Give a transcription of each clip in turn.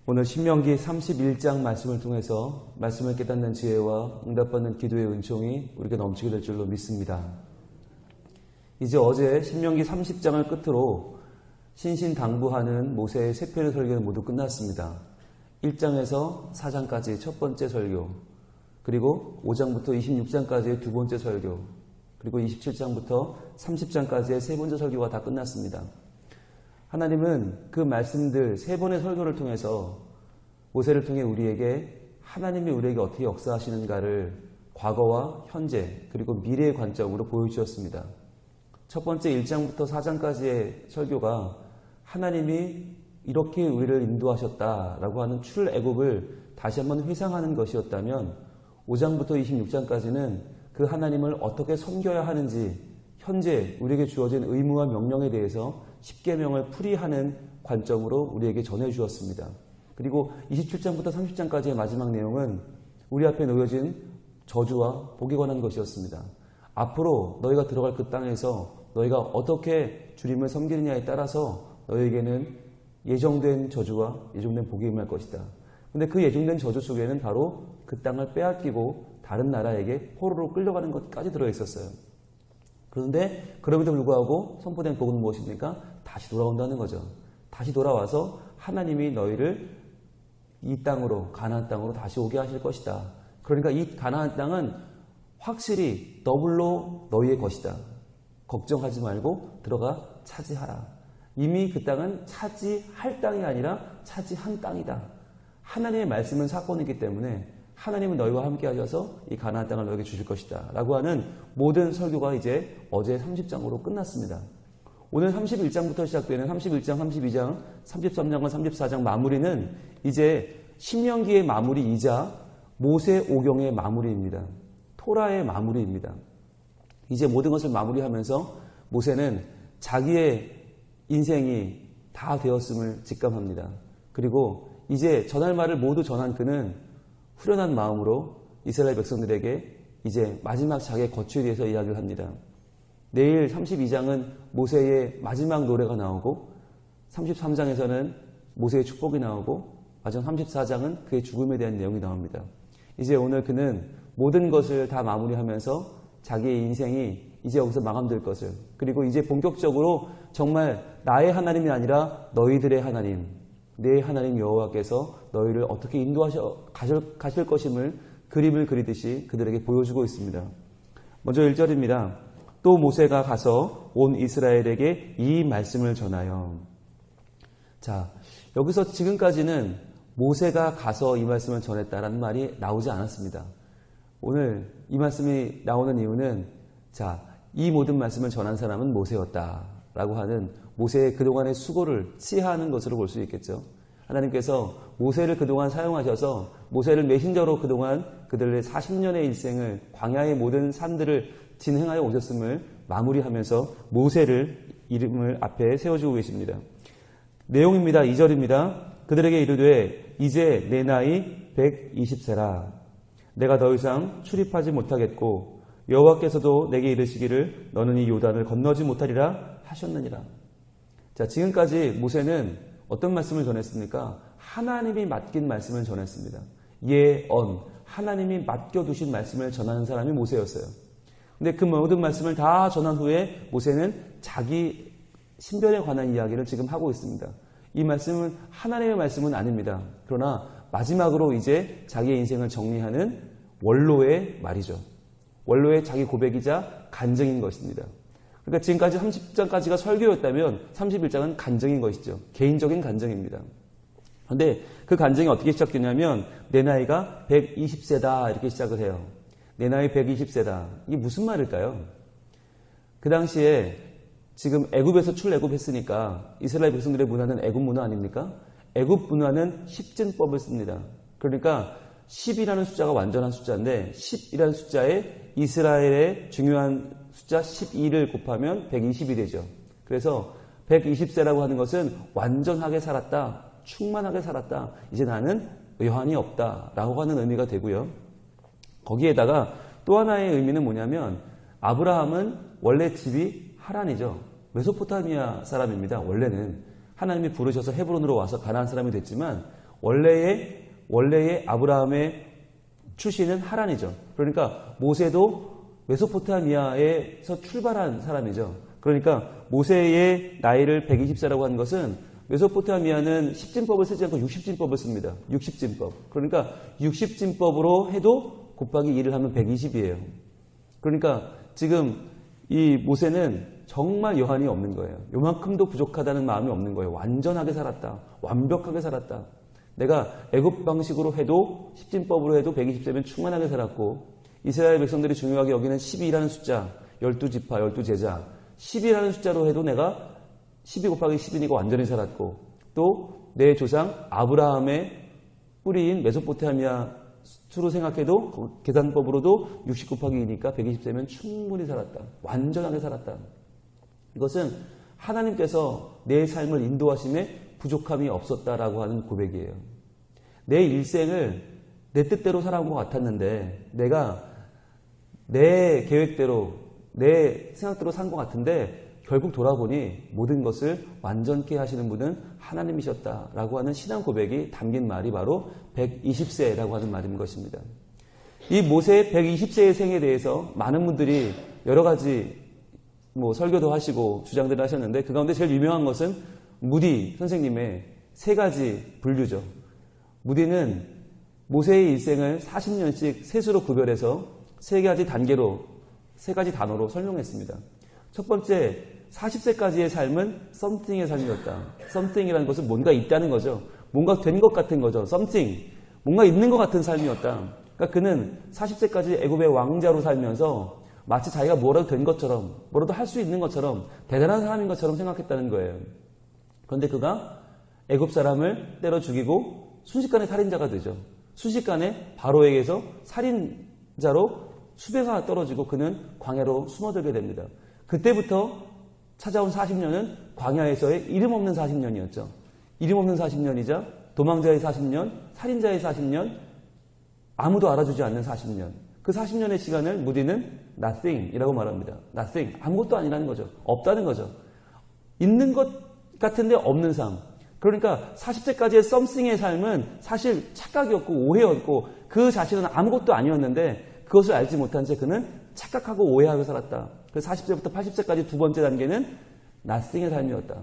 오늘 신명기 31장 말씀을 통해서 말씀을 깨닫는 지혜와 응답받는 기도의 은총이 우리에게 넘치게 될 줄로 믿습니다. 이제 어제 신명기 30장을 끝으로 신신당부하는 모세의 세 편의 설교는 모두 끝났습니다. 1장에서 4장까지 첫 번째 설교, 그리고 5장부터 26장까지의 두 번째 설교, 그리고 27장부터 30장까지의 세 번째 설교가 다 끝났습니다. 하나님은 그 말씀들 세 번의 설교를 통해서 모세를 통해 우리에게 하나님이 우리에게 어떻게 역사하시는가를 과거와 현재 그리고 미래의 관점으로 보여주셨습니다. 첫 번째 1장부터 4장까지의 설교가 하나님이 이렇게 우리를 인도하셨다라고 하는 출애굽을 다시 한번 회상하는 것이었다면 5장부터 26장까지는 그 하나님을 어떻게 섬겨야 하는지 현재 우리에게 주어진 의무와 명령에 대해서 십계명을 풀이하는 관점으로 우리에게 전해주었습니다. 그리고 27장부터 30장까지의 마지막 내용은 우리 앞에 놓여진 저주와 복에 관한 것이었습니다. 앞으로 너희가 들어갈 그 땅에서 너희가 어떻게 주님을 섬기느냐에 따라서 너희에게는 예정된 저주와 예정된 복이 임할 것이다. 그런데 그 예정된 저주 속에는 바로 그 땅을 빼앗기고 다른 나라에게 포로로 끌려가는 것까지 들어있었어요. 그런데 그럼에도 불구하고 선포된 복은 무엇입니까? 다시 돌아온다는 거죠. 다시 돌아와서 하나님이 너희를 이 땅으로, 가나안 땅으로 다시 오게 하실 것이다. 그러니까 이 가나안 땅은 확실히 더블로 너희의 것이다. 걱정하지 말고 들어가 차지하라. 이미 그 땅은 차지할 땅이 아니라 차지한 땅이다. 하나님의 말씀은 사건이기 때문에 하나님은 너희와 함께 하셔서 이 가나안 땅을 너희에게 주실 것이다 라고 하는 모든 설교가 이제 어제 30장으로 끝났습니다. 오늘 31장부터 시작되는 31장, 32장, 33장과 34장 마무리는 이제 신명기의 마무리이자 모세오경의 마무리입니다. 토라의 마무리입니다. 이제 모든 것을 마무리하면서 모세는 자기의 인생이 다 되었음을 직감합니다. 그리고 이제 전할 말을 모두 전한 그는 후련한 마음으로 이스라엘 백성들에게 이제 마지막 자기의 거취에 대해서 이야기를 합니다. 내일 32장은 모세의 마지막 노래가 나오고 33장에서는 모세의 축복이 나오고 마지막 34장은 그의 죽음에 대한 내용이 나옵니다. 이제 오늘 그는 모든 것을 다 마무리하면서 자기의 인생이 이제 여기서 마감될 것을, 그리고 이제 본격적으로 정말 나의 하나님이 아니라 너희들의 하나님, 내 하나님 여호와께서 너희를 어떻게 인도하셔 가실 것임을 그림을 그리듯이 그들에게 보여주고 있습니다. 먼저 1절입니다. 또 모세가 가서 온 이스라엘에게 이 말씀을 전하여. 자, 여기서 지금까지는 모세가 가서 이 말씀을 전했다라는 말이 나오지 않았습니다. 오늘 이 말씀이 나오는 이유는 자, 이 모든 말씀을 전한 사람은 모세였다라고 하는 모세의 그동안의 수고를 치하하는 것으로 볼 수 있겠죠. 하나님께서 모세를 그동안 사용하셔서 모세를 메신저로 그동안 그들의 40년의 일생을 광야의 모든 삶들을 진행하여 오셨음을 마무리하면서 모세를 이름을 앞에 세워주고 계십니다. 내용입니다. 2절입니다. 그들에게 이르되 이제 내 나이 120세라. 내가 더 이상 출입하지 못하겠고 여호와께서도 내게 이르시기를 너는 이 요단을 건너지 못하리라 하셨느니라. 자, 지금까지 모세는 어떤 말씀을 전했습니까? 하나님이 맡긴 말씀을 전했습니다. 예언, 하나님이 맡겨두신 말씀을 전하는 사람이 모세였어요. 근데 그 모든 말씀을 다 전한 후에 모세는 자기 신변에 관한 이야기를 지금 하고 있습니다. 이 말씀은 하나님의 말씀은 아닙니다. 그러나 마지막으로 이제 자기의 인생을 정리하는 원로의 말이죠. 원로의 자기 고백이자 간증인 것입니다. 그러니까 지금까지 30장까지가 설교였다면 31장은 간증인 것이죠. 개인적인 간증입니다. 그런데 그 간증이 어떻게 시작되냐면 내 나이가 120세다 이렇게 시작을 해요. 내 나이 120세다. 이게 무슨 말일까요? 그 당시에 지금 애굽에서 출애굽했으니까 이스라엘 백성들의 문화는 애굽 문화 아닙니까? 애굽 문화는 십진법을 씁니다. 그러니까 10이라는 숫자가 완전한 숫자인데 10이라는 숫자에 이스라엘의 중요한 숫자 12를 곱하면 120이 되죠. 그래서 120세라고 하는 것은 완전하게 살았다, 충만하게 살았다, 이제 나는 여한이 없다 라고 하는 의미가 되고요. 거기에다가 또 하나의 의미는 뭐냐면 아브라함은 원래 집이 하란이죠. 메소포타미아 사람입니다. 원래는 하나님이 부르셔서 헤브론으로 와서 가나안 사람이 됐지만 원래의 아브라함의 출신은 하란이죠. 그러니까 모세도 메소포타미아에서 출발한 사람이죠. 그러니까 모세의 나이를 120세라고 하는 것은 메소포타미아는 10진법을 쓰지 않고 60진법을 씁니다. 60진법. 그러니까 60진법으로 해도 곱하기 2를 하면 120이에요. 그러니까 지금 이 모세는 정말 여한이 없는 거예요. 요만큼도 부족하다는 마음이 없는 거예요. 완전하게 살았다. 완벽하게 살았다. 내가 애굽 방식으로 해도 10진법으로 해도 120세면 충만하게 살았고 이스라엘 백성들이 중요하게 여기는 12라는 숫자, 12지파, 12제자 10이라는 숫자로 해도 내가 12 곱하기 10이니까 완전히 살았고 또 내 조상 아브라함의 뿌리인 메소포타미아 수로 생각해도 계산법으로도 60 곱하기 2니까 120세면 충분히 살았다. 완전하게 살았다. 이것은 하나님께서 내 삶을 인도하심에 부족함이 없었다라고 하는 고백이에요. 내 일생을 내 뜻대로 살아온 것 같았는데 내가 내 계획대로 내 생각대로 산 것 같은데 결국 돌아보니 모든 것을 완전케 하시는 분은 하나님이셨다라고 하는 신앙 고백이 담긴 말이 바로 120세라고 하는 말인 것입니다. 이 모세의 120세의 생에 대해서 많은 분들이 여러 가지 설교도 하시고 주장들을 하셨는데 그 가운데 제일 유명한 것은 무디 선생님의 세 가지 분류죠. 무디는 모세의 일생을 40년씩 셋으로 구별해서 세 가지 단계로 세 가지 단어로 설명했습니다. 첫 번째 40세까지의 삶은 something의 삶이었다. something이라는 것은 뭔가 있다는 거죠. 뭔가 된 것 같은 거죠. something. 뭔가 있는 것 같은 삶이었다. 그러니까 그는 40세까지 애굽의 왕자로 살면서 마치 자기가 뭐라도 된 것처럼 뭐라도 할 수 있는 것처럼 대단한 사람인 것처럼 생각했다는 거예요. 그런데 그가 애굽 사람을 때려 죽이고 순식간에 살인자가 되죠. 순식간에 바로에게서 살인자로 수배가 떨어지고 그는 광야로 숨어들게 됩니다. 그때부터 찾아온 40년은 광야에서의 이름 없는 40년이었죠. 이름 없는 40년이자 도망자의 40년, 살인자의 40년, 아무도 알아주지 않는 40년. 그 40년의 시간을 무디는 nothing이라고 말합니다. nothing, 아무것도 아니라는 거죠. 없다는 거죠. 있는 것 같은데 없는 삶. 그러니까 40세까지의 something의 삶은 사실 착각이었고 오해였고 그 자신은 아무것도 아니었는데 그것을 알지 못한 채 그는 착각하고 오해하고 살았다. 그래서 40세부터 80세까지 두 번째 단계는 nothing의 삶이었다.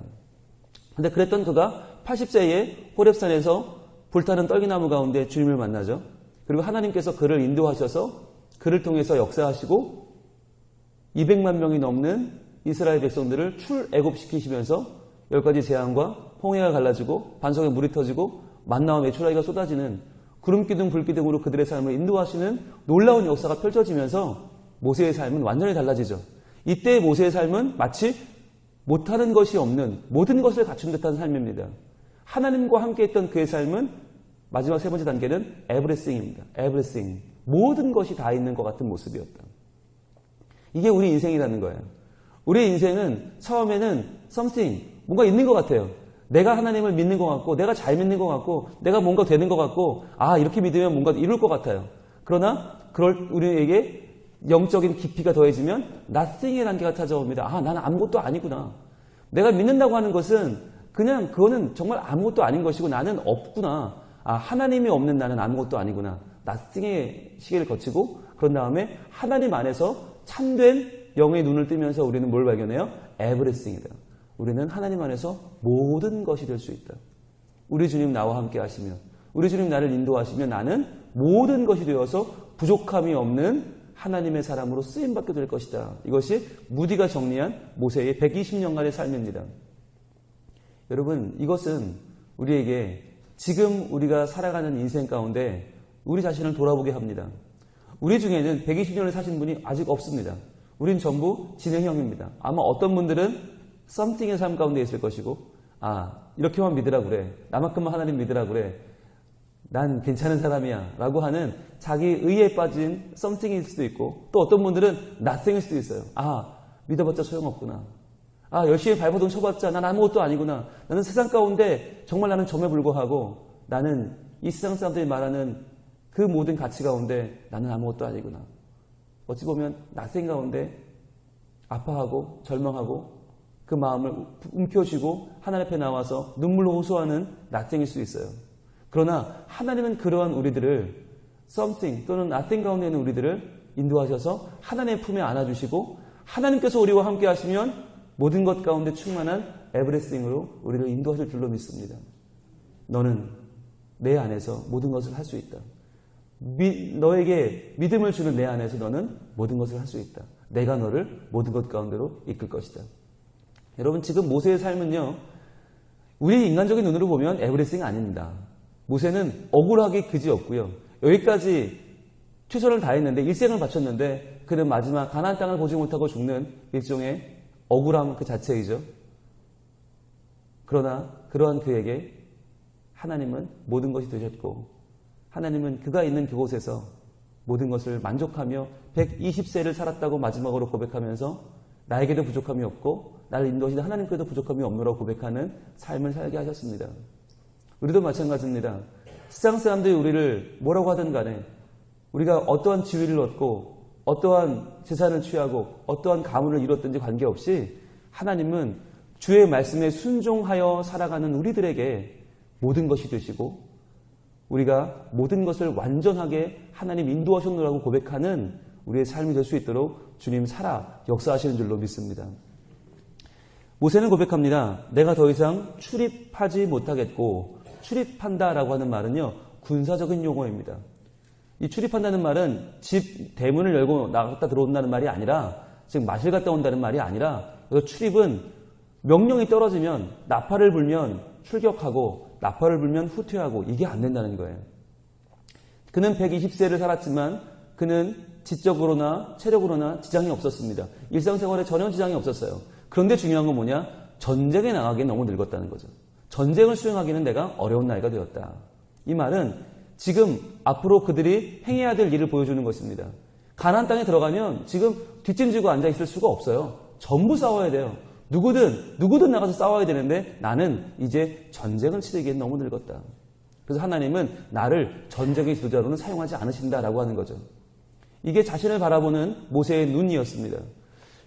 그런데 그랬던 그가 80세에 호렙산에서 불타는 떨기나무 가운데 주님을 만나죠. 그리고 하나님께서 그를 인도하셔서 그를 통해서 역사하시고 200만 명이 넘는 이스라엘 백성들을 출애굽시키시면서 10가지 재앙과 홍해가 갈라지고 반석에 물이 터지고 만나와 메추라기가 쏟아지는 구름기둥 불기둥으로 그들의 삶을 인도하시는 놀라운 역사가 펼쳐지면서 모세의 삶은 완전히 달라지죠. 이때 모세의 삶은 마치 못하는 것이 없는 모든 것을 갖춘 듯한 삶입니다. 하나님과 함께했던 그의 삶은 마지막 세 번째 단계는 everything입니다. everything. 모든 것이 다 있는 것 같은 모습이었다. 이게 우리 인생이라는 거예요. 우리의 인생은 처음에는 something, 뭔가 있는 것 같아요. 내가 하나님을 믿는 것 같고 내가 잘 믿는 것 같고 내가 뭔가 되는 것 같고 이렇게 믿으면 뭔가 이룰 것 같아요. 그러나 우리에게 영적인 깊이가 더해지면 nothing의 단계가 찾아옵니다. 나는 아무것도 아니구나. 내가 믿는다고 하는 것은 그냥 그거는 정말 아무것도 아닌 것이고 나는 없구나. 하나님이 없는 나는 아무것도 아니구나. nothing의 시계를 거치고 그런 다음에 하나님 안에서 참된 영의 눈을 뜨면서 우리는 뭘 발견해요? everything이다. 우리는 하나님 안에서 모든 것이 될 수 있다. 우리 주님 나와 함께 하시면 우리 주님 나를 인도하시면 나는 모든 것이 되어서 부족함이 없는 하나님의 사람으로 쓰임받게 될 것이다. 이것이 무디가 정리한 모세의 120년간의 삶입니다. 여러분, 이것은 우리에게 지금 우리가 살아가는 인생 가운데 우리 자신을 돌아보게 합니다. 우리 중에는 120년을 사신 분이 아직 없습니다. 우린 전부 진행형입니다. 아마 어떤 분들은 something의 삶 가운데 있을 것이고 이렇게만 믿으라 그래. 나만큼만 하나님 믿으라 그래. 난 괜찮은 사람이야 라고 하는 자기 의에 빠진 something일 수도 있고 또 어떤 분들은 nothing일 수도 있어요. 믿어봤자 소용없구나. 열심히 발버둥 쳐봤자 난 아무것도 아니구나. 나는 세상 가운데 정말 나는 점에 불과하고 나는 이 세상 사람들이 말하는 그 모든 가치 가운데 나는 아무것도 아니구나. 어찌 보면 nothing 가운데 아파하고 절망하고 그 마음을 움켜쥐고 하나님 앞에 나와서 눈물로 호소하는 nothing일 수 있어요. 그러나 하나님은 그러한 우리들을 something 또는 nothing 가운데 있는 우리들을 인도하셔서 하나님의 품에 안아주시고 하나님께서 우리와 함께 하시면 모든 것 가운데 충만한 everything으로 우리를 인도하실 줄로 믿습니다. 너는 내 안에서 모든 것을 할 수 있다. 너에게 믿음을 주는 내 안에서 너는 모든 것을 할 수 있다. 내가 너를 모든 것 가운데로 이끌 것이다. 여러분, 지금 모세의 삶은요, 우리 인간적인 눈으로 보면 에브리띵 아닙니다. 모세는 억울하기 그지없고요. 여기까지 최선을 다했는데, 일생을 바쳤는데 그는 마지막 가나안 땅을 보지 못하고 죽는 일종의 억울함 그 자체이죠. 그러나 그러한 그에게 하나님은 모든 것이 되셨고, 하나님은 그가 있는 그곳에서 모든 것을 만족하며 120세를 살았다고 마지막으로 고백하면서 나에게도 부족함이 없고 나를 인도하시는 하나님께도 부족함이 없노라고 고백하는 삶을 살게 하셨습니다. 우리도 마찬가지입니다. 세상 사람들이 우리를 뭐라고 하든 간에 우리가 어떠한 지위를 얻고 어떠한 재산을 취하고 어떠한 가문을 이뤘든지 관계없이 하나님은 주의 말씀에 순종하여 살아가는 우리들에게 모든 것이 되시고 우리가 모든 것을 완전하게 하나님 인도하셨노라고 고백하는 우리의 삶이 될 수 있도록 주님 살아 역사하시는 줄로 믿습니다. 모세는 고백합니다. 내가 더 이상 출입하지 못하겠고, 출입한다라고 하는 말은요, 군사적인 용어입니다. 이 출입한다는 말은 집 대문을 열고 나갔다 들어온다는 말이 아니라, 즉 마실 갔다 온다는 말이 아니라, 그래서 출입은 명령이 떨어지면 나팔을 불면 출격하고 나팔을 불면 후퇴하고 이게 안 된다는 거예요. 그는 120세를 살았지만 그는 지적으로나 체력으로나 지장이 없었습니다. 일상생활에 전혀 지장이 없었어요. 그런데 중요한 건 뭐냐? 전쟁에 나가기엔 너무 늙었다는 거죠. 전쟁을 수행하기는 내가 어려운 나이가 되었다. 이 말은 지금 앞으로 그들이 행해야 될 일을 보여주는 것입니다. 가나안 땅에 들어가면 지금 뒷짐지고 앉아있을 수가 없어요. 전부 싸워야 돼요. 누구든 나가서 싸워야 되는데 나는 이제 전쟁을 치르기엔 너무 늙었다. 그래서 하나님은 나를 전쟁의 지도자로는 사용하지 않으신다라고 하는 거죠. 이게 자신을 바라보는 모세의 눈이었습니다.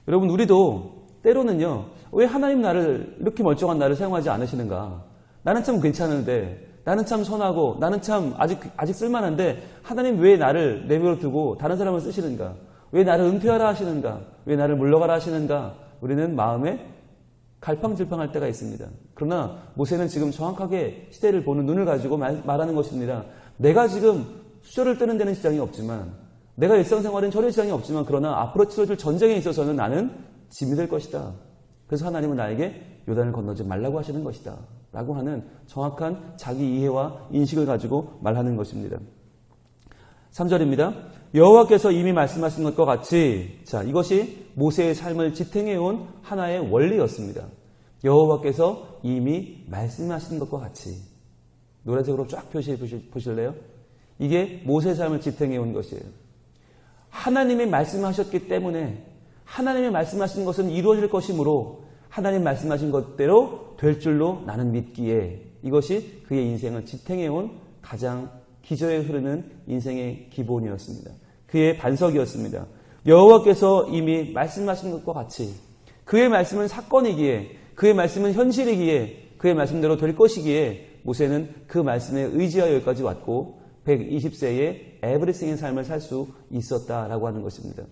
여러분, 우리도 때로는요, 왜 하나님 나를 이렇게 멀쩡한 나를 사용하지 않으시는가? 나는 참 괜찮은데, 나는 참 선하고, 나는 참 아직 쓸만한데 하나님 왜 나를 내버려 두고 다른 사람을 쓰시는가? 왜 나를 은퇴하라 하시는가? 왜 나를 물러가라 하시는가? 우리는 마음에 갈팡질팡할 때가 있습니다. 그러나 모세는 지금 정확하게 시대를 보는 눈을 가지고 말하는 것입니다. 내가 지금 수저를 뜨는 데는 지장이 없지만, 내가 일상생활엔 전혀 지장이 없지만, 그러나 앞으로 치러질 전쟁에 있어서는 나는 짐이 될 것이다. 그래서 하나님은 나에게 요단을 건너지 말라고 하시는 것이다. 라고 하는 정확한 자기 이해와 인식을 가지고 말하는 것입니다. 3절입니다. 여호와께서 이미 말씀하신 것과 같이, 자, 이것이 모세의 삶을 지탱해온 하나의 원리였습니다. 여호와께서 이미 말씀하신 것과 같이. 노란색으로 쫙 표시해 보실래요? 이게 모세의 삶을 지탱해온 것이에요. 하나님이 말씀하셨기 때문에 하나님이 말씀하신 것은 이루어질 것이므로 하나님 말씀하신 것대로 될 줄로 나는 믿기에, 이것이 그의 인생을 지탱해온 가장 기저에 흐르는 인생의 기본이었습니다. 그의 반석이었습니다. 여호와께서 이미 말씀하신 것과 같이 그의 말씀은 사건이기에, 그의 말씀은 현실이기에, 그의 말씀대로 될 것이기에 모세는 그 말씀에 의지하여 여기까지 왔고 120세에 에브리띵의 삶을 살 수 있었다라고 하는 것입니다.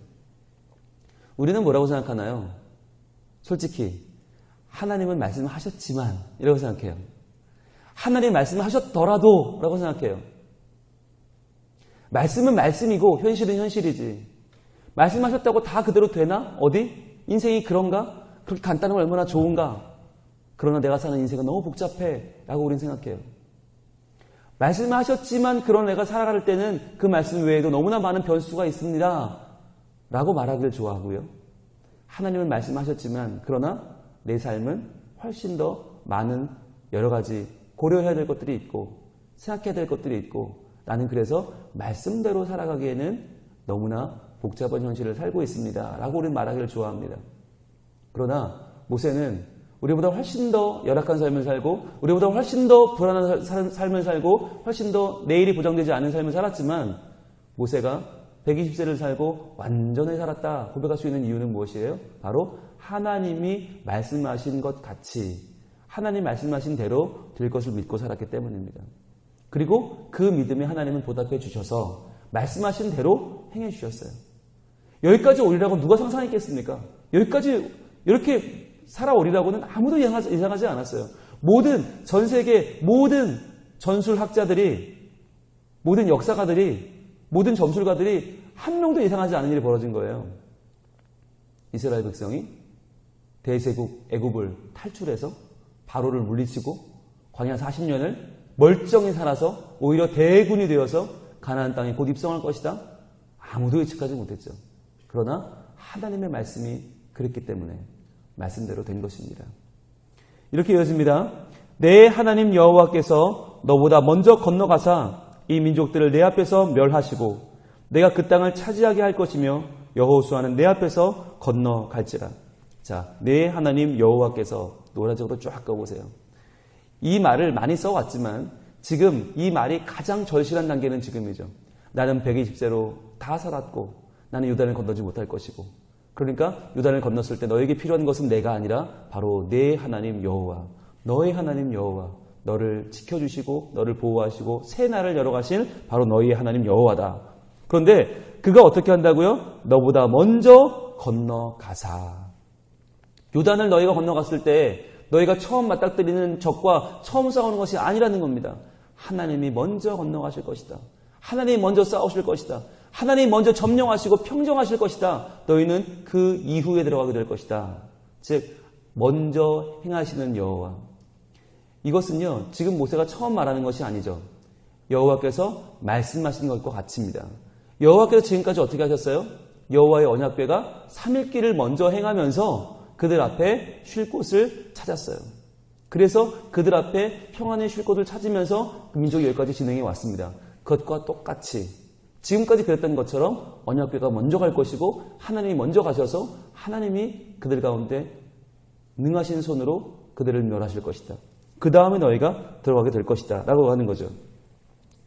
우리는 뭐라고 생각하나요? 솔직히 하나님은 말씀하셨지만 이라고 생각해요. 하나님 말씀하셨더라도 라고 생각해요. 말씀은 말씀이고 현실은 현실이지. 말씀하셨다고 다 그대로 되나? 어디? 인생이 그런가? 그렇게 간단한 건 얼마나 좋은가? 그러나 내가 사는 인생은 너무 복잡해 라고 우리는 생각해요. 말씀하셨지만 그런 내가 살아갈 때는 그 말씀 외에도 너무나 많은 변수가 있습니다 라고 말하기를 좋아하고요. 하나님은 말씀하셨지만 그러나 내 삶은 훨씬 더 많은 여러 가지 고려해야 될 것들이 있고 생각해야 될 것들이 있고, 나는 그래서 말씀대로 살아가기에는 너무나 복잡한 현실을 살고 있습니다 라고 우리는 말하기를 좋아합니다. 그러나 모세는 우리보다 훨씬 더 열악한 삶을 살고, 우리보다 훨씬 더 불안한 삶을 살고, 훨씬 더 내일이 보장되지 않은 삶을 살았지만, 모세가 120세를 살고 완전히 살았다 고백할 수 있는 이유는 무엇이에요? 바로 하나님이 말씀하신 것 같이, 하나님 말씀하신 대로 될 것을 믿고 살았기 때문입니다. 그리고 그 믿음에 하나님은 보답해 주셔서 말씀하신 대로 행해 주셨어요. 여기까지 오리라고 누가 상상했겠습니까? 여기까지 이렇게 살아오리라고는 아무도 예상하지 않았어요. 전 세계 모든 전술학자들이, 모든 역사가들이, 모든 점술가들이 한 명도 예상하지 않은 일이 벌어진 거예요. 이스라엘 백성이 대제국 애굽을 탈출해서 바로를 물리치고 광야 40년을 멀쩡히 살아서 오히려 대군이 되어서 가나안 땅에 곧 입성할 것이다. 아무도 예측하지 못했죠. 그러나 하나님의 말씀이 그랬기 때문에 말씀대로 된 것입니다. 이렇게 이어집니다. 내 하나님 여호와께서 너보다 먼저 건너가사 이 민족들을 내 앞에서 멸하시고 내가 그 땅을 차지하게 할 것이며 여호수아는 내 앞에서 건너갈지라. 자, 내 하나님 여호와께서 노란색으로 쫙 꺼보세요. 이 말을 많이 써왔지만 지금 이 말이 가장 절실한 단계는 지금이죠. 나는 120세로 다 살았고 나는 요단을 건너지 못할 것이고, 그러니까 요단을 건넜을 때 너에게 필요한 것은 내가 아니라 바로 내 하나님 여호와, 너의 하나님 여호와, 너를 지켜주시고 너를 보호하시고 새 날을 열어가실 바로 너희의 하나님 여호와다. 그런데 그가 어떻게 한다고요? 너보다 먼저 건너가사. 요단을 너희가 건너갔을 때 너희가 처음 맞닥뜨리는 적과 처음 싸우는 것이 아니라는 겁니다. 하나님이 먼저 건너가실 것이다. 하나님이 먼저 싸우실 것이다. 하나님이 먼저 점령하시고 평정하실 것이다. 너희는 그 이후에 들어가게 될 것이다. 즉 먼저 행하시는 여호와. 이것은요, 지금 모세가 처음 말하는 것이 아니죠. 여호와께서 말씀하신 것과 같습니다. 여호와께서 지금까지 어떻게 하셨어요? 여호와의 언약궤가 3일길을 먼저 행하면서 그들 앞에 쉴 곳을 찾았어요. 그래서 그들 앞에 평안의 쉴 곳을 찾으면서 그 민족이 여기까지 진행해 왔습니다. 그것과 똑같이 지금까지 그랬던 것처럼 언약궤가 먼저 갈 것이고 하나님이 먼저 가셔서 하나님이 그들 가운데 능하신 손으로 그들을 멸하실 것이다. 그 다음에 너희가 들어가게 될 것이다 라고 하는 거죠.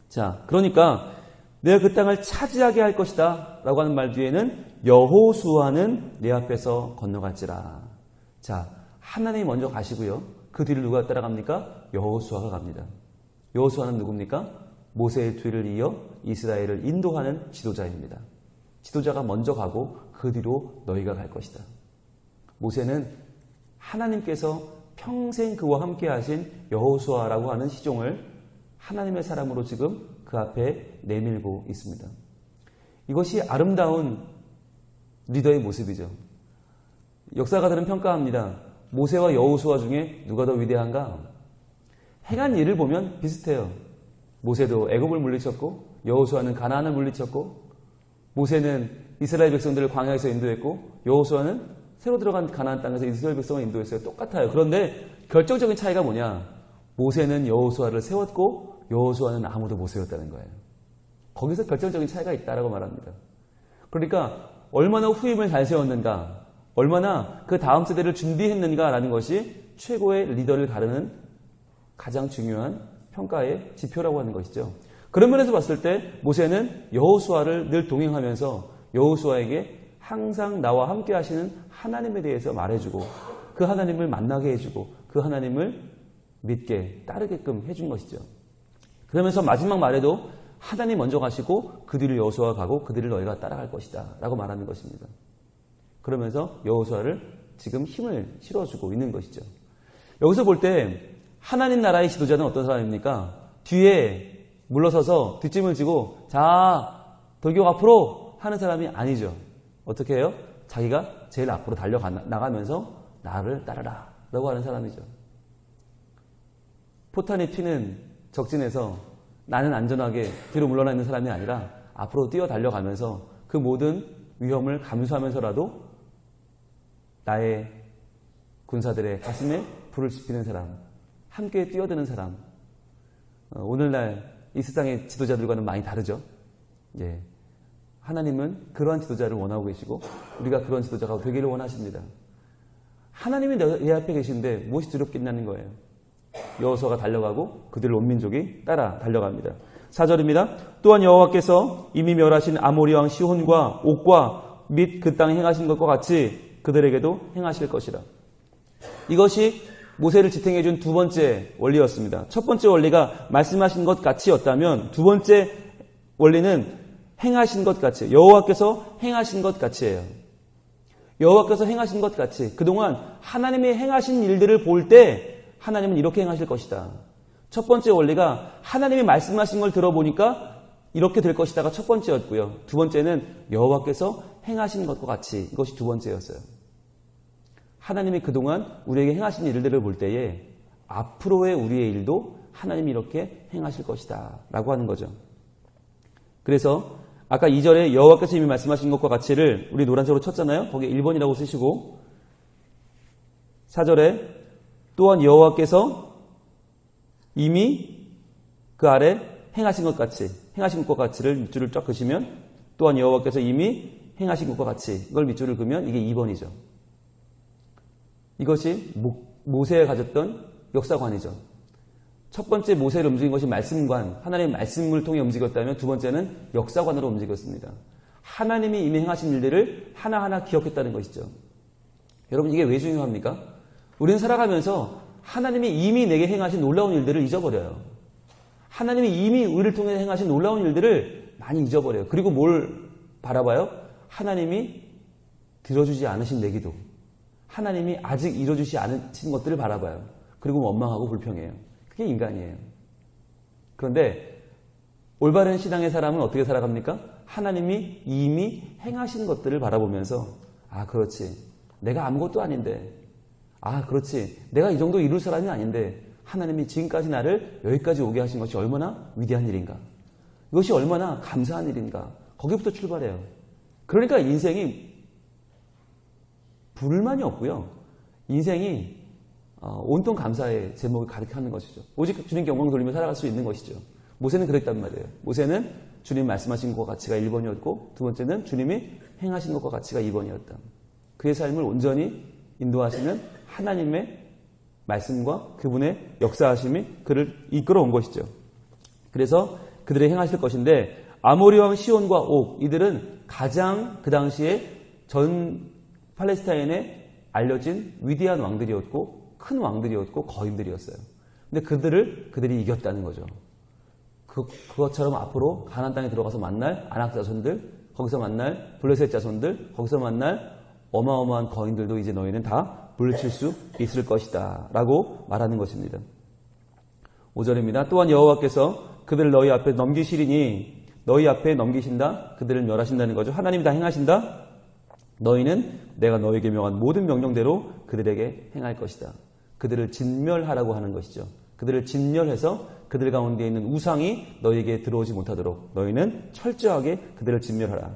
자, 그러니까 내가 그 땅을 차지하게 할 것이다 라고 하는 말 뒤에는 여호수아는 내 앞에서 건너갈지라. 자, 하나님이 먼저 가시고요, 그 뒤를 누가 따라갑니까? 여호수아가 갑니다. 여호수아는 누굽니까? 모세의 뒤를 이어 이스라엘을 인도하는 지도자입니다. 지도자가 먼저 가고 그 뒤로 너희가 갈 것이다. 모세는 하나님께서 평생 그와 함께 하신 여호수아라고 하는 시종을 하나님의 사람으로 지금 그 앞에 내밀고 있습니다. 이것이 아름다운 리더의 모습이죠. 역사가들은 평가합니다. 모세와 여호수아 중에 누가 더 위대한가? 행한 일을 보면 비슷해요. 모세도 애굽을 물리쳤고 여호수아는 가나안을 물리쳤고, 모세는 이스라엘 백성들을 광야에서 인도했고 여호수아는 새로 들어간 가나안 땅에서 이스라엘 백성을 인도했어요. 똑같아요. 그런데 결정적인 차이가 뭐냐? 모세는 여호수아를 세웠고 여호수아는 아무도 못 세웠다는 거예요. 거기서 결정적인 차이가 있다라고 말합니다. 그러니까 얼마나 후임을 잘 세웠는가, 얼마나 그 다음 세대를 준비했는가라는 것이 최고의 리더를 가르는 가장 중요한 평가의 지표라고 하는 것이죠. 그런 면에서 봤을 때 모세는 여호수아를 늘 동행하면서 여호수아에게 항상 나와 함께 하시는 하나님에 대해서 말해주고 그 하나님을 만나게 해주고 그 하나님을 믿게 따르게끔 해준 것이죠. 그러면서 마지막 말에도 하나님 먼저 가시고 그 뒤를 여호수아가 가고 그 뒤를 너희가 따라갈 것이다 라고 말하는 것입니다. 그러면서 여호수아를 지금 힘을 실어주고 있는 것이죠. 여기서 볼 때 하나님 나라의 지도자는 어떤 사람입니까? 뒤에 물러서서 뒷짐을 지고 자 돌격 앞으로 하는 사람이 아니죠. 어떻게 해요? 자기가 제일 앞으로 달려나가면서 나를 따르라 라고 하는 사람이죠. 포탄이 튀는 적진에서 나는 안전하게 뒤로 물러나 있는 사람이 아니라 앞으로 뛰어 달려가면서 그 모든 위험을 감수하면서라도 나의 군사들의 가슴에 불을 지피는 사람, 함께 뛰어드는 사람. 오늘날 이 세상의 지도자들과는 많이 다르죠. 예. 하나님은 그러한 지도자를 원하고 계시고 우리가 그런 지도자가 되기를 원하십니다. 하나님이 내 앞에 계신데 무엇이 두렵겠냐는 거예요. 여호수아가 달려가고 그들 온 민족이 따라 달려갑니다. 4절입니다. 또한 여호와께서 이미 멸하신 아모리 왕 시혼과 옥과 및 그 땅에 행하신 것과 같이 그들에게도 행하실 것이라. 이것이 모세를 지탱해 준 두 번째 원리였습니다. 첫 번째 원리가 말씀하신 것 같이였다면 두 번째 원리는 행하신 것 같이, 여호와께서 행하신 것 같이예요. 여호와께서 행하신 것 같이. 그동안 하나님이 행하신 일들을 볼 때 하나님은 이렇게 행하실 것이다. 첫 번째 원리가 하나님이 말씀하신 걸 들어보니까 이렇게 될 것이다가 첫 번째였고요. 두 번째는 여호와께서 행하신 것과 같이, 이것이 두 번째였어요. 하나님이 그동안 우리에게 행하신 일들을 볼 때에 앞으로의 우리의 일도 하나님이 이렇게 행하실 것이다 라고 하는 거죠. 그래서 아까 2절에 여호와께서 이미 말씀하신 것과 같이를 우리 노란색으로 쳤잖아요. 거기에 1번이라고 쓰시고 4절에 또한 여호와께서 이미 그 아래 행하신 것 같이, 행하신 것과 같이를 밑줄을 쫙 그시면 또한 여호와께서 이미 행하신 것과 같이, 이걸 밑줄을 그으면 이게 2번이죠. 이것이 모세가 가졌던 역사관이죠. 첫 번째 모세를 움직인 것이 말씀관, 하나님의 말씀을 통해 움직였다면 두 번째는 역사관으로 움직였습니다. 하나님이 이미 행하신 일들을 하나하나 기억했다는 것이죠. 여러분 이게 왜 중요합니까? 우리는 살아가면서 하나님이 이미 내게 행하신 놀라운 일들을 잊어버려요. 하나님이 이미 우리를 통해 행하신 놀라운 일들을 많이 잊어버려요. 그리고 뭘 바라봐요? 하나님이 들어주지 않으신 내 기도, 하나님이 아직 이뤄주지 않으신 것들을 바라봐요. 그리고 원망하고 불평해요. 그게 인간이에요. 그런데 올바른 신앙의 사람은 어떻게 살아갑니까? 하나님이 이미 행하신 것들을 바라보면서 아 그렇지, 내가 아무것도 아닌데, 아 그렇지, 내가 이 정도 이룰 사람이 아닌데 하나님이 지금까지 나를 여기까지 오게 하신 것이 얼마나 위대한 일인가, 이것이 얼마나 감사한 일인가, 거기부터 출발해요. 그러니까 인생이 불만이 없고요. 인생이 온통 감사의 제목을 가득하는 것이죠. 오직 주님께 영광 돌리며 살아갈 수 있는 것이죠. 모세는 그랬단 말이에요. 모세는 주님 말씀하신 것과 같이가 1번이었고 두 번째는 주님이 행하신 것과 같이가 2번이었다. 그의 삶을 온전히 인도하시는 하나님의 말씀과 그분의 역사하심이 그를 이끌어온 것이죠. 그래서 그들이 행하실 것인데 아모리 왕 시온과 옥, 이들은 가장 그 당시에 전 팔레스타인에 알려진 위대한 왕들이었고 큰 왕들이었고 거인들이었어요. 근데 그들이 이겼다는 거죠. 그것처럼 앞으로 가나안 땅에 들어가서 만날 아낙 자손들, 거기서 만날 블레셋 자손들, 거기서 만날 어마어마한 거인들도 이제 너희는 다 물리칠 수 있을 것이다 라고 말하는 것입니다. 5절입니다. 또한 여호와께서 그들을 너희 앞에 넘기시리니, 너희 앞에 넘기신다, 그들을 멸하신다는 거죠. 하나님이 다 행하신다. 너희는 내가 너희에게 명한 모든 명령대로 그들에게 행할 것이다. 그들을 진멸하라고 하는 것이죠. 그들을 진멸해서 그들 가운데 있는 우상이 너희에게 들어오지 못하도록 너희는 철저하게 그들을 진멸하라.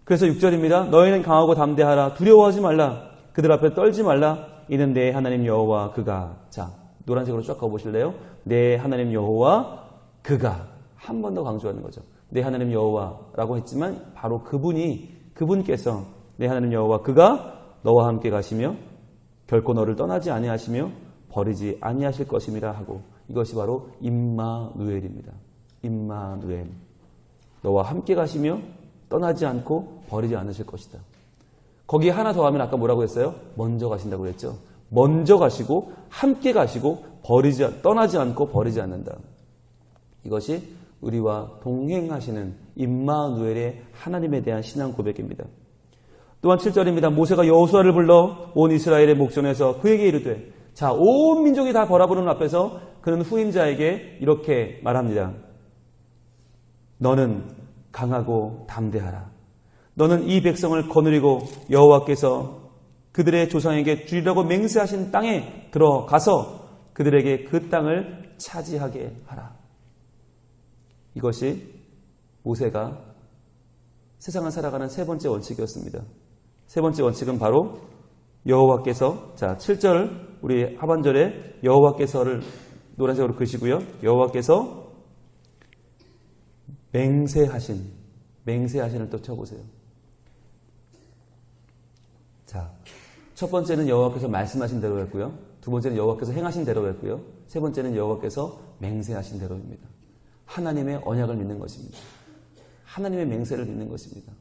그래서 6절입니다. 너희는 강하고 담대하라. 두려워하지 말라. 그들 앞에 떨지 말라. 이는 내 하나님 여호와 그가. 자, 노란색으로 쫙 가보실래요? 내 하나님 여호와 그가. 한 번 더 강조하는 거죠. 내 하나님 여호와라고 했지만 바로 그분께서 내 하나님 여호와 그가 너와 함께 가시며 결코 너를 떠나지 아니하시며 버리지 아니하실 것임이라 하고, 이것이 바로 임마누엘입니다. 임마누엘. 너와 함께 가시며 떠나지 않고 버리지 않으실 것이다. 거기에 하나 더 하면 아까 뭐라고 했어요? 먼저 가신다고 그랬죠. 먼저 가시고 함께 가시고 떠나지 않고 버리지 않는다. 이것이 우리와 동행하시는 임마누엘의 하나님에 대한 신앙 고백입니다. 또한 7절입니다. 모세가 여호수아를 불러 온 이스라엘의 목전에서 그에게 이르되, 자, 온 민족이 다 벌아보는 앞에서 그는 후임자에게 이렇게 말합니다. 너는 강하고 담대하라. 너는 이 백성을 거느리고 여호와께서 그들의 조상에게 주리라고 맹세하신 땅에 들어가서 그들에게 그 땅을 차지하게 하라. 이것이 모세가 세상을 살아가는 세 번째 원칙이었습니다. 세 번째 원칙은 바로 여호와께서, 자 7절 우리 하반절에 여호와께서를 노란색으로 그시고요. 여호와께서 맹세하신을 또 쳐보세요. 자, 첫 번째는 여호와께서 말씀하신 대로였고요. 두 번째는 여호와께서 행하신 대로였고요. 세 번째는 여호와께서 맹세하신 대로입니다. 하나님의 언약을 믿는 것입니다. 하나님의 맹세를 믿는 것입니다.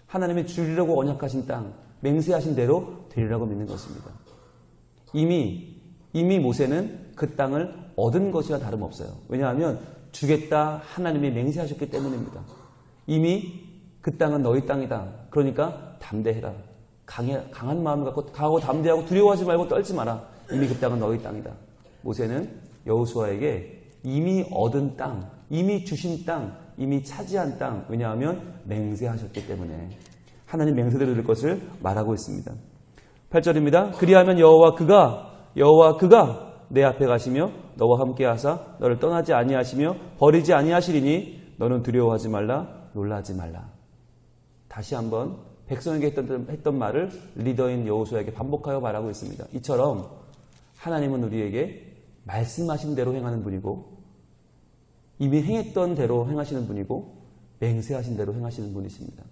하나님의 주리라고 언약하신 땅, 맹세하신 대로 되리라고 믿는 것입니다. 이미 이미 모세는 그 땅을 얻은 것이나 다름없어요. 왜냐하면 주겠다 하나님이 맹세하셨기 때문입니다. 이미 그 땅은 너희 땅이다. 그러니까 담대해라. 강한 마음을 갖고 강하고 담대하고 두려워하지 말고 떨지 마라. 이미 그 땅은 너희 땅이다. 모세는 여호수아에게 이미 얻은 땅, 이미 주신 땅, 이미 차지한 땅, 왜냐하면 맹세하셨기 때문에 하나님 맹세대로 될 것을 말하고 있습니다. 8절입니다. 그리하면 여호와 그가 내 앞에 가시며 너와 함께 하사 너를 떠나지 아니하시며 버리지 아니하시리니 너는 두려워하지 말라, 놀라지 말라. 다시 한번 백성에게 했던 말을 리더인 여호수아에게 반복하여 말하고 있습니다. 이처럼 하나님은 우리에게 말씀하신 대로 행하는 분이고 이미 행했던 대로 행하시는 분이고 맹세하신 대로 행하시는 분이십니다.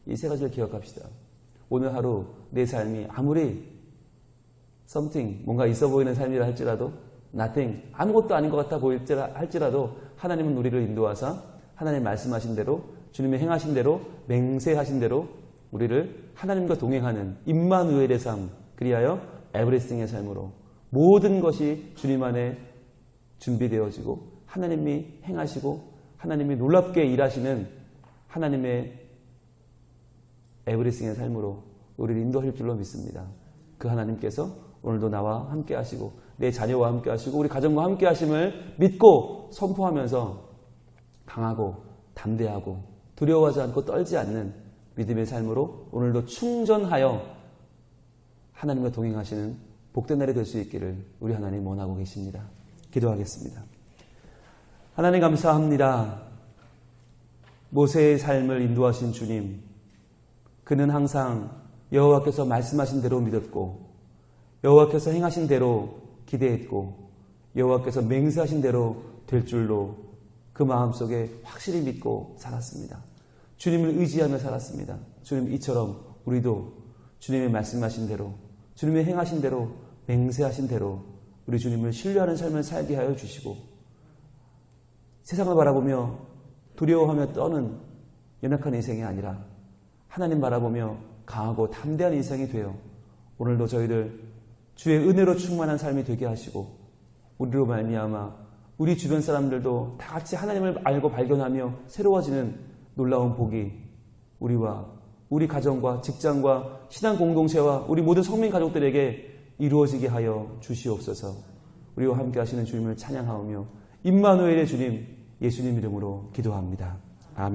이 세 가지를 기억합시다. 오늘 하루 내 삶이 아무리 something, 뭔가 있어 보이는 삶이라 할지라도 nothing, 아무것도 아닌 것 같아 할지라도 하나님은 우리를 인도하사 하나님 말씀하신 대로 주님의 행하신 대로 맹세하신 대로 우리를 하나님과 동행하는 임마누엘의 삶, 그리하여 에브리스팅의 삶으로 모든 것이 주님 안에 준비되어지고 하나님이 행하시고 하나님이 놀랍게 일하시는 하나님의 에브리스팅의 삶으로 우리를 인도하실 줄로 믿습니다. 그 하나님께서 오늘도 나와 함께 하시고 내 자녀와 함께 하시고 우리 가정과 함께 하심을 믿고 선포하면서 강하고 담대하고 두려워하지 않고 떨지 않는 믿음의 삶으로 오늘도 충전하여 하나님과 동행하시는 복된 날이 될 수 있기를 우리 하나님 원하고 계십니다. 기도하겠습니다. 하나님 감사합니다. 모세의 삶을 인도하신 주님, 그는 항상 여호와께서 말씀하신 대로 믿었고 여호와께서 행하신 대로 기대했고 여호와께서 맹세하신 대로 될 줄로 그 마음속에 확실히 믿고 살았습니다. 주님을 의지하며 살았습니다. 주님, 이처럼 우리도 주님의 말씀하신 대로 주님의 행하신 대로 맹세하신 대로 우리 주님을 신뢰하는 삶을 살게 하여 주시고 세상을 바라보며 두려워하며 떠는 연약한 인생이 아니라 하나님 바라보며 강하고 담대한 인생이 되어 오늘도 저희들 주의 은혜로 충만한 삶이 되게 하시고 우리로 말미암아 우리 주변 사람들도 다 같이 하나님을 알고 발견하며 새로워지는 놀라운 복이 우리와 우리 가정과 직장과 신앙 공동체와 우리 모든 성민 가족들에게 이루어지게 하여 주시옵소서. 우리와 함께 하시는 주님을 찬양하오며 임마누엘의 주님 예수님 이름으로 기도합니다. 아멘.